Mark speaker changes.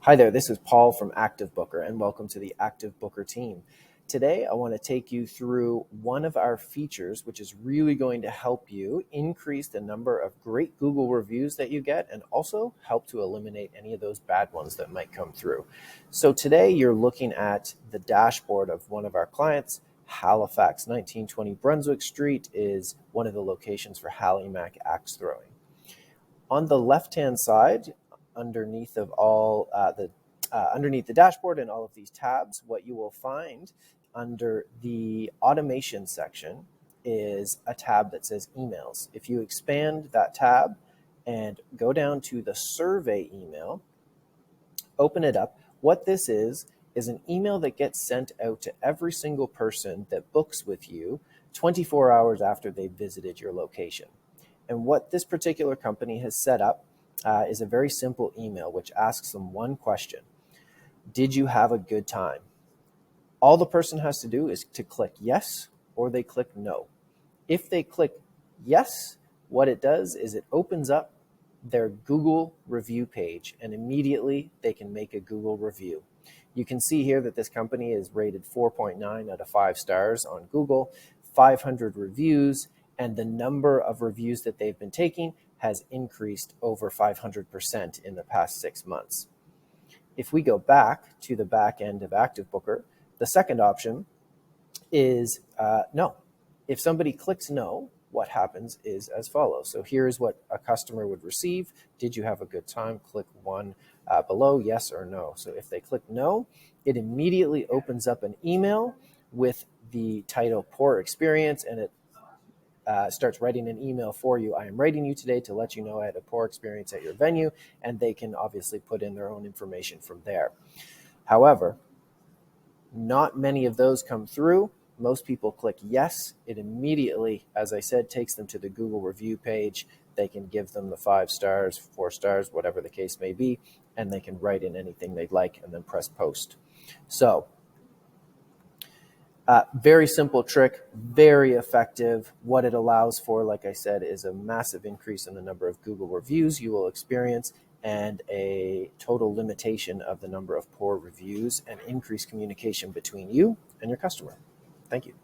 Speaker 1: Hi there, this is Paul from ActiveBooker, and welcome to the ActiveBooker team. Today, I want to take you through one of our features, which is really going to help you increase the number of great Google reviews that you get and also help to eliminate any of those bad ones that might come through. So today, you're looking at the dashboard of one of our clients, Halifax. 1920 Brunswick Street is one of the locations for Halimac axe throwing. On the left-hand side, underneath the dashboard and all of these tabs, what you will find under the automation section is a tab that says emails. If you expand that tab and go down to the survey email, open it up, what this is an email that gets sent out to every single person that books with you 24 hours after they visited your location. And what this particular company has set up is a very simple email which asks them one question. Did you have a good time? All the person has to do is to click yes or they click no. If they click yes, what it does is it opens up their Google review page and immediately they can make a Google review. You can see here that this company is rated 4.9 out of 5 stars on Google, 500 reviews, and the number of reviews that they've been taking has increased over 500% in the past 6 months. If we go back to the back end of ActiveBooker, the second option is no. If somebody clicks no, what happens is as follows. So here's what a customer would receive. Did you have a good time? Click one below, yes or no. So if they click no, it immediately opens up an email with the title Poor Experience, and it starts writing an email for you. I am writing you today to let you know I had a poor experience at your venue, and they can obviously put in their own information from there. However, not many of those come through. Most people click yes. It immediately, as I said, takes them to the Google review page. They can give them the 5 stars, 4 stars, whatever the case may be, and they can write in anything they'd like and then press post. So very simple trick, very effective. What it allows for, like I said, is a massive increase in the number of Google reviews you will experience and a total limitation of the number of poor reviews and increased communication between you and your customer. Thank you.